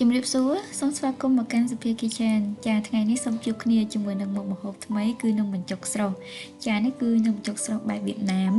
ជំរាបសួរសូមស្វាគមន៍មកកាន់សភាគីចានចាថ្ងៃនេះសូមជួបគ្នាជាមួយនឹងមុខម្ហូបថ្មីគឺនំបញ្ចុកស្រស់ចានេះគឺនំបញ្ចុកស្រស់បែបវៀតណាម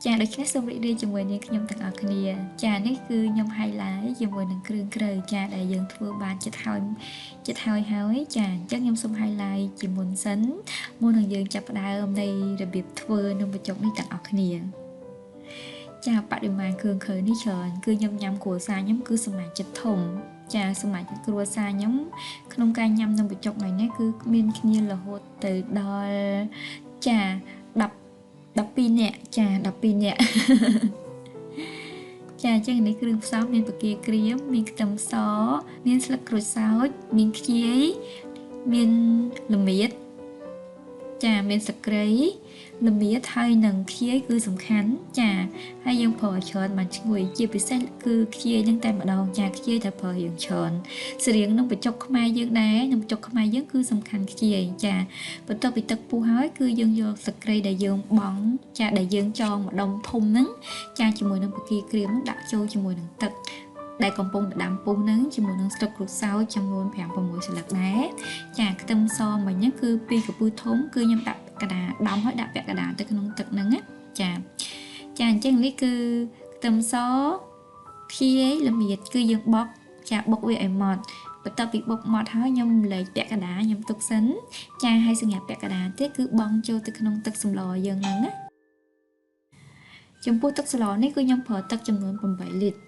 ចាដូច្នេះសូមរីករាយជាមួយនាងខ្ញុំទាំងអស់គ្នាចានេះគឺខ្ញុំ highlight ជាមួយនឹងគ្រឿងក្រៅចាដែលយើងធ្វើបានចិត្តហើយចាអញ្ចឹងខ្ញុំសូម highlight ជាមុនសិនមុននឹងយើងចាប់ផ្ដើមនៃរបៀបធ្វើនំបញ្ចុកនេះទាំងអស់គ្នាចាបរិមាណគ្រឿងក្រៅនេះច្រើនគឺខ្ញុំញ៉ាំគ្រួសារខ្ញុំគឺសមាជិកធំចាសមាជិកគ្រួសារខ្ញុំក្នុងការញ៉ាំនំបញ្ចុកថ្ងៃនេះគឺមានគ្នារហូតទៅដល់ចា12នាក់ចា12នាក់ចាអញ្ចឹងនេះគ្រឿងផ្សំមានបកាក្រៀមមានខ្ទឹមសមានស្លឹកក្រូចសើចមានខ្ជាយមានល្មៀតចាមានស្លឹកគ្រៃល្មៀតហើយនឹងខ្ជាយគឺសំខាន់ចាហើយយើងប្រើច្រើនបានឈ្ងុយជាពិសេសគឺខ្ជាយនឹងតែម្ដងចាខ្ជាយតែប្រើយើងច្រើនសរៀងនឹងបញ្ចុកខ្មែរយើងដែរនឹងបញ្ចុកខ្មែរយើងគឺសំខាន់ខ្ជាយចាបន្ទាប់ពីទឹកពុះហើយគឺយើងយកស្លឹកគ្រៃដែលយើងបង់ចាដែលយើងចងម្ដុំធំហ្នឹងចាជាមួយនឹងបកាក្រៀមហ្នឹងដាក់ចូលជាមួយនឹងទឹកដែលកំពុងដាំពុះហ្នឹងជាមួយនឹងស្លឹកក្រូចសើចចំនួន 5-6 ស្លឹកដែរចាខ្ទឹមសមិញហ្នឹងគឺពីកពូធំគឺខ្ញុំដាក់កដាដំហើយដាក់ពាក់កដាទៅក្នុងទឹកហ្នឹងណាចាអញ្ចឹងនេះគឺខ្ទឹមសខ្ជាយល្មៀតគឺយើងបុកចាបុកវាឲ្យម៉ត់បន្ទាប់ពីបុកម៉ត់ហើយខ្ញុំលែងពាក់កដាខ្ញុំទុកសិនចាហើយសម្រាប់ពាក់កដាទៀតគឺបង់ចូលទៅក្នុងទឹកសម្លយើងហ្នឹងណាចំពោះទឹកសម្លនេះគឺខ្ញុំប្រើទឹកចំនួន8លីត្រ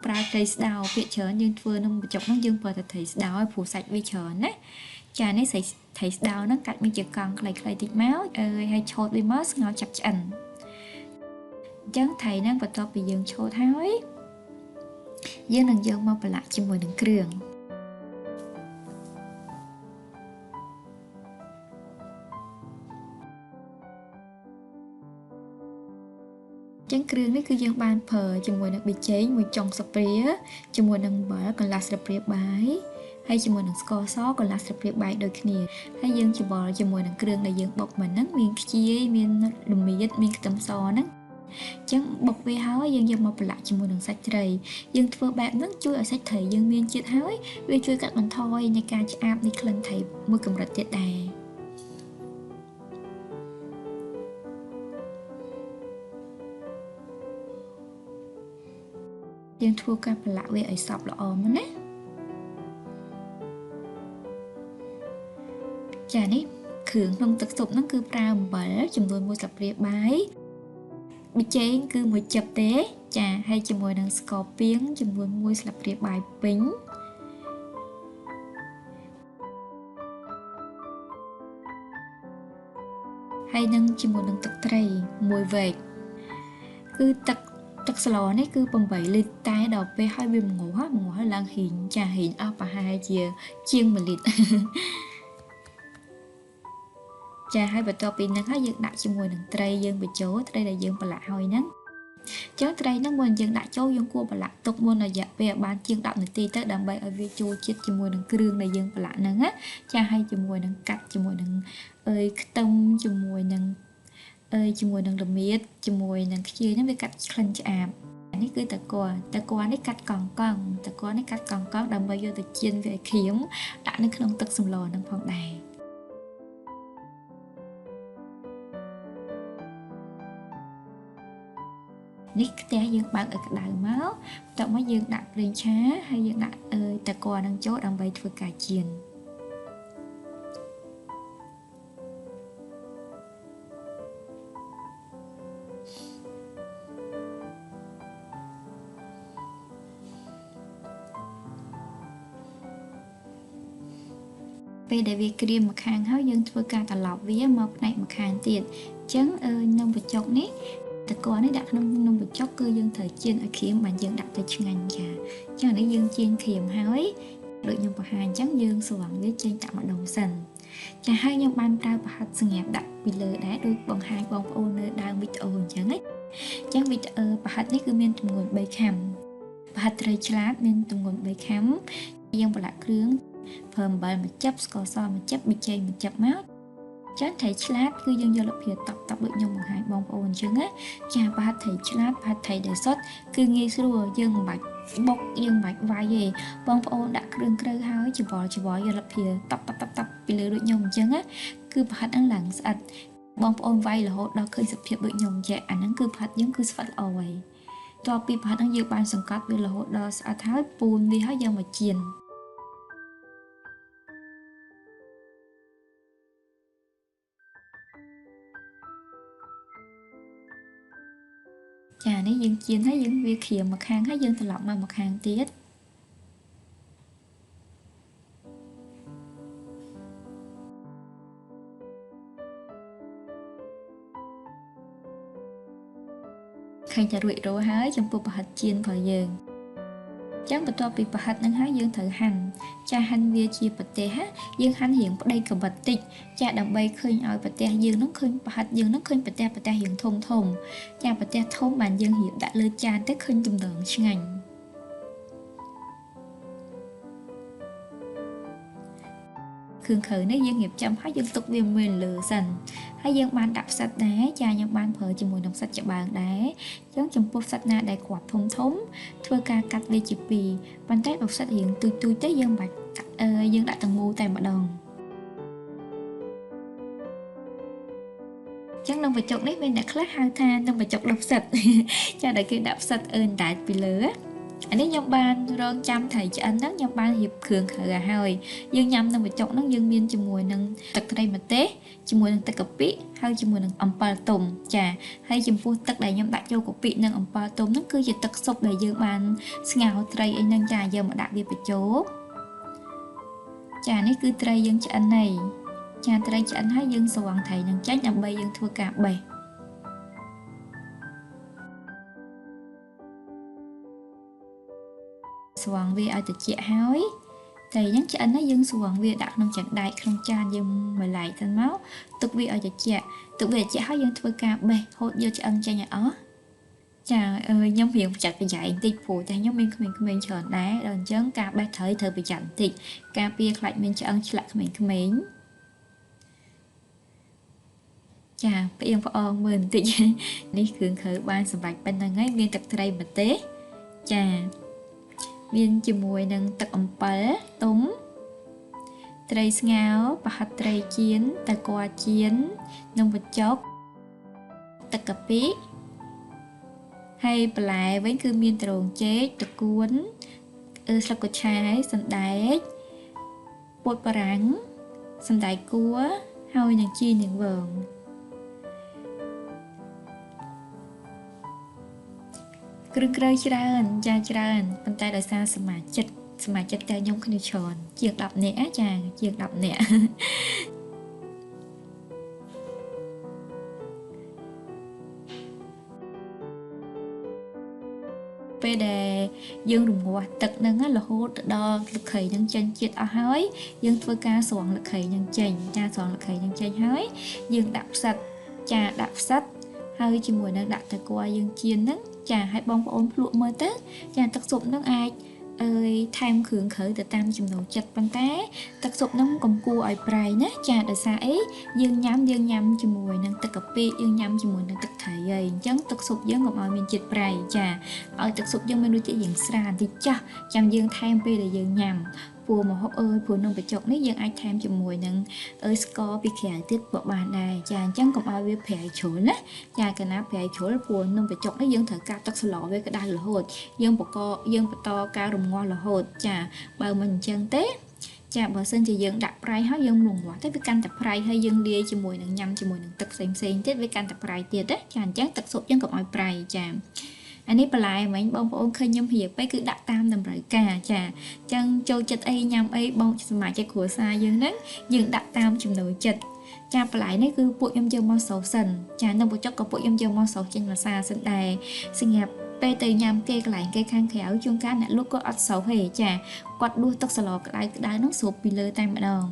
ប្រើត្រីស្ដោភាគច្រើនយើងធ្វើនំបញ្ចុកហ្នឹងយើងប្រើតែត្រីស្ដោឲ្យព្រោះសាច់វាច្រើនណាចានេះត្រីស្ដោហ្នឹងកាច់មានជាកង់ខ្លីៗតិចមកហើយឆូតវាមកស្ងោរចាប់ឆ្អិនអញ្ចឹងត្រីហ្នឹងបន្ទាប់ពីយើងឆូតហើយយើងនឹងយកមកប្រឡាក់ជាមួយនឹងគ្រឿងចឹងគ្រឿងនេះគឺយើងបានប្រើជាមួយនឹងប៊ីចេងមួយចុងស្លាបព្រាជាមួយនឹងអំបិលកន្លះស្លាបព្រាបាយហើយជាមួយនឹងស្ករសកន្លះស្លាបព្រាបាយដូចគ្នាហើយយើងច្របល់ជាមួយនឹងគ្រឿងដែលយើងបុកមិញហ្នឹងមានខ្ជាយមានល្មៀតមានខ្ទឹមសហ្នឹងអញ្ចឹងបុកវាហើយយើងយកមកប្រឡាក់ជាមួយនឹងសាច់ត្រីយើងធ្វើបែបហ្នឹងជួយឲ្យសាច់ត្រីយើងមានជាតិហើយវាជួយកាត់បន្ថយនៃការឆ្អាបនៃក្លិនត្រីមួយកម្រិតទៀតដែរយើងធ្វើការប្រឡាក់វាឲ្យសព្វល្អមកណាចានេះគ្រឿងក្នុងទឹកស៊ុបហ្នឹងគឺប្រើអំបិលចំនួន1ស្លាបព្រាបាយប៊ីចេងគឺ1ចិបទេចាហើយជាមួយនឹងស្ករពាងចំនួន1ស្លាបព្រាបាយពេញហើយនឹងជាមួយនឹងទឹកត្រី1វែកគឺទឹកស្លនេះគឺ8លីត្រតែដល់ពេលឲ្យវាងូសហើយឡើងហ៊ីងចាហ៊ីងអស់ប្រហែលជាជាង1លីត្រចាហើយបន្ទាប់ពីហ្នឹងហើយយើងដាក់ជាមួយនឹងត្រីយើងបញ្ចូលត្រីដែលយើងប្រឡាក់ហើយហ្នឹងចឹងត្រីហ្នឹងមុនយើងដាក់ចូលយើងគួរប្រឡាក់ទុកមុនរយៈពេលបានជាង10នាទីទៅដើម្បីឲ្យវាចូលជាតិជាមួយនឹងគ្រឿងដែលយើងប្រឡាក់ហ្នឹងណាចាហើយជាមួយនឹងកាត់ជាមួយនឹងខ្ទឹមជាមួយនឹងល្មៀតជាមួយនឹងខ្ជាយហ្នឹងវាកាត់ក្លិនឆ្អាបនេះគឺតក័នេះកាត់កង់ដើម្បីយកទៅចៀនវាឲ្យក្រៀមដាក់នៅក្នុងទឹកសម្លហ្នឹងផងដែរនេះខ្ទះយើងបើកឲ្យក្តៅមកបន្ទាប់មកយើងដាក់ប្រេងឆាហើយយើងដាក់តក័នឹងចូលដើម្បីធ្វើការចៀនពេលដែលវាក្រៀមម្ខាងហើយយើងធ្វើការត្រឡប់វាមកផ្នែកម្ខាងទៀតអញ្ចឹងនំបញ្ចុកនេះតក័នេះដាក់ក្នុងនំបញ្ចុកគឺយើងត្រូវចៀនឲ្យក្រៀមបានយើងដាក់ទៅឆ្ងាញ់ចាអញ្ចឹងនេះយើងចៀនក្រៀមហើយដូចខ្ញុំបង្ហាញអញ្ចឹងយើងស្រង់វាចេញដាក់ម្ដងសិនចាហើយខ្ញុំបានប្រើប្រហិតសង្ញាប់ដាក់ពីលើដែរដូចបង្ហាញបងប្អូននៅដើមវីដេអូអញ្ចឹងណាអញ្ចឹងប្រហិតនេះគឺមានទម្ងន់3ខាំប្រហិតត្រីឆ្លាតមានទម្ងន់3ខាំយើងប្រឡាក់គ្រឿងប្រើអំបិល1ចិបស្ករស1ចិបប៊ីចេង1ចិបមកចាត្រីឆ្លាតគឺយើងយកលភាតបដូចខ្ញុំបង្ហាញបងប្អូនអញ្ចឹងណាចាប្រហិតត្រីឆ្លាតប្រហិតត្រីដែលសុទ្ធគឺងាយស្រួលយើងមិនបាច់ bọc dương mạch vai gì bong ôn đã krương krơ háo chỉ bỏ giờ lập phía tập bị lừa đội nhom chân á cứ bắt ăn lẳng sạch bong ôn vai là hốt đó khơi sập hiệp đội nhom chạy anh cứ bắt giống cứ sạch ỏi cho bị bắt ăn dương ban sòng cát vì là hốt đó sạch thái pun vì háo giờ mà chiền chà nếu dương chiên thấy dương việc khỉa mặt hàng thấy dương thật lọc mà mặt hàng tiết khai chả rụi rồi hái trong bộ bạch chiên vào dương chẳng bắt đầu bị bạch năng hái dương thử hành cha hành việc chia bạch tê hát dương hành hiện ở đây cầm bạch tịch cha đầm bay khơi ở bạch tê dương nó khơi bạch dương nó khơi bạch tê hiện thùng thùng cha bạch tê thôn bàn dương hiện đã lơ cha tới khơi tùm đường ngành khương khởi nếu dương nghiệp chăm hái dương tục viêm mền lửa dần hái dương ban đạp sạch đá cha những ban phở chỉ mùi nồng sạch cho bàn đá giống trong bột sạch na đại quạt thông thống thưa ca cắt về chụp bì bàn tay bọc sạch hiện tui tới dương bạch dương đã từng mua tại mặt đồng chẳng nông phải chọc đấy bên đã khác hai tha nông phải chọc đọc sạch cha đại kia đạp sạch ơn đại bị lửa anh ấy nhông ban rong chăm thầy cho anh đó nhông ban hiệp cường khởi gà hơi dương nhâm nông phải chọc nó dương miên cho mùi nâng tật đây mà té cho mùi nâng tật cặp bí hay cho mùi nâng ẩm pa tùng chà hay chùm phu tật đầy nhông đại châu của bị nâng ẩm pa tùng nó cứ dịch tật sốc đầy dương ban ngào tray anh nâng trà giờ mà đại biệt bị chỗ chà này cứ tray dương cho anh này cha tray cho anh hay dương sầu thầy nâng trách nằm bay dương thua cả bầy sầu vì ai tự chịu hói thầy nhắc cho anh nói dương sầu vì đặt nông trận đại không cha dương mà lại thành máu tục vì ở tự về chị hói dương thua cả bầy hốt vô cho anh cha nhà ó chà ơi nhóm hiện chặt bị dạy tịch phụ tại nhóm mình chọn đá đòn chấn cả ba thời bị chặn tịch cả bia lại mình cho ăn lại mình chà bây giờ phải mình tịch đi cường khởi ban sầm bạch bên đang ngay viên tập đây mà té chà viên chìm mùi nâng tập ẩm bể túm tray ngáo và hạt tray chiến ta qua chiến nông vật chốc ta cà pí hay lại với cứ miên trồn chết tự cuốn sao có trái sân đáy bột bà rắn sân đáy cua hơi nàng chi nàng vờn krưng krơi chran bàn tay đời xa sầm mà chất tay nhông khinh tròn chiếc đập nẻ chàng chiếc đập nẻ về đề dương đùng ngọt tật nâng là hốt đo lực khởi nhân chân chết ở hói dương thưa ca soạn lực khởi nhân chân cha soạn lực khởi nhân chân hói dương đạp sạch cha đạp sách hơi chỉ mùi nâng đạp tại qua dương chiên nâng cha hai bông ôn lụa mơ tết cha tác dụng nâng ai ơi tham khưởng khởi từ tam chùm đầu chặt bàn té tác dụng nâng cầm cua ở prai nhé cha đời xa ấy dương nhắm chùm mùi nâng tật cặp pi dương nhắm chùm mùi nâng tật thầy gầy chấn tác dụng dương ngọc ở miền chật prai cha ở tác dụng dương mình nuôi chỉ diện sàn thì cha chăm dương tham pi để dương nhắm phù mà hốc ơi phù nông bị chọc nếu dân ai tham chùm mùi nâng ơi score bị khẽ tiết bộ bàn đài chàng chẳng còn ai với phẻ chối nè chàng cái ná phẻ chối là phù nông bị chọc nếu dân thở cao tắc lọ với cái đai là hột dân bộ co dân bộ to cao rùm ngon là hột chà bờ mình chân tết chà bờ sân thì dân đặt prai hết dân lùng quá tới với canh tập prai hay dân lia chùm mùi nâng nhâm chùm mùi nâng tắc xem tết với canh tập prai tiệt đấy chàng chẳng tắc sụp dân còn ai prai chàng anh ấy lại mấy bông ôn khơi nhâm hiệp với cứ đặt tam đầm rồi cả chà chân châu chật ấy nhâm ấy bông mà chạy của xa dương đấy dương đặt tam chùm nổi chật cha lại đấy cứ bụi nhâm dâu mau sầu sần cha nông bộ chốc có bụi nhâm dâu mau sầu trên mà xa sân đài sinh nghiệp bê từ nhằm kê lại cây khang khéo chung cá nè lúc có ớt xấu hề chà quạt đuôi tóc xà lò cái đáy nó sụp bị lơ tay mà đòn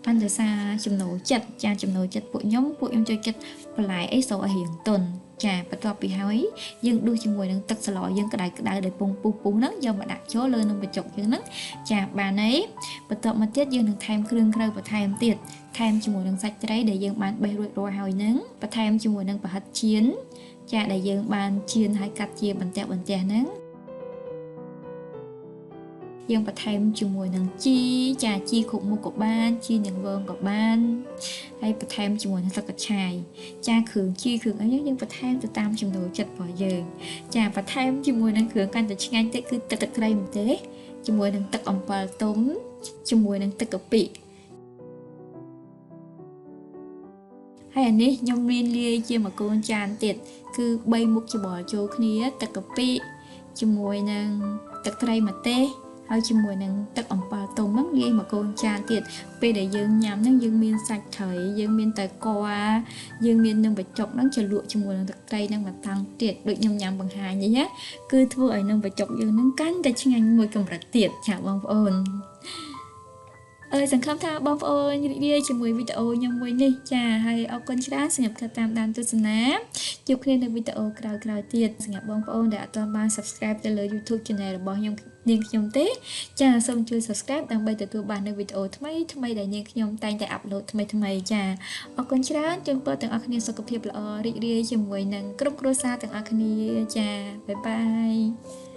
pan từ xa chùm nổi chật cha chùm nổi chật bụi nhâm chơi chật lại ấy xấu ở hiện tuần trà bắt đầu bị hói dương đuôi chim mùi nâng tật xà lọ dương cái đáy để bung nấc do mà đặt chó lên nâng bị chọc dương nấc trà bà nấy bắt đầu mà tiết dương nâng tham krương krơi và tham tiệt tham chim mùi nâng sạch đấy để dương bán bay rồi hỏi nấng và tham chim mùi nâng và hạt chiến trà để dương bán chiên hay cắt chia bằng tẹo nấng យើងបន្ថែមជាមួយនឹងជីចាជីគ្រប់មុខក៏បានជីនាងវងក៏បានហើយបន្ថែមជាមួយនឹងទឹកកញ្ឆាយចាគ្រឿងជីគ្រឿងអីយើងបន្ថែមទៅតាមចំណូលចិត្តរបស់យើងចាបន្ថែមជាមួយនឹងគ្រឿងកាន់តែឆ្ងាញ់ទៀតគឺទឹកត្រីម្ទេសជាមួយនឹងទឹកអំពិលទុំជាមួយនឹងទឹកកាពិហើយអានេះខ្ញុំមានលាយជាមួយកូនចានទៀតគឺ3មុខច្របល់ចូលគ្នាទឹកកាពិជាមួយនឹងទឹកត្រីម្ទេសហើយជាមួយនឹងទឹកអំពិលទុំហ្នឹងលាយមកកូនចានទៀតពេលដែលយើងញ៉ាំហ្នឹងយើងមានសាច់ត្រីយើងមានតែក័រយើងមាននំបញ្ចុកហ្នឹងជ្រលក់ជាមួយនឹងទឹកត្រីហ្នឹងមកតាំងទៀតដូចខ្ញុំញ៉ាំបង្ហាញនេះណាគឺធ្វើឲ្យនំបញ្ចុកយើងហ្នឹងកាន់តែឆ្ងាញ់មួយកម្រិតទៀតចាបងប្អូនសង្ឃឹមថាបងប្អូនរីករាយជាមួយវីដេអូខ្ញុំមួយនេះចាហើយអរគុណច្រើនសម្រាប់ការតាមដានទស្សនាជួបគ្នានៅវីដេអូក្រោយៗទៀតសម្រាប់បងប្អូនដែលអត់ទាន់បាន Subscribe ទៅលើ YouTube Channel របស់នាងខ្ញុំទេចាសូមជួយ Subscribe ដើម្បីទទួលបាននូវវីដេអូថ្មីដែលនាងខ្ញុំតែងតែ upload ថ្មីចាអរគុណច្រើនជូនពរទាំងអស់គ្នាសុខភាពល្អរីករាយជាមួយនឹងក្រុមគ្រួសារទាំងអស់គ្នាចាបាយបាយ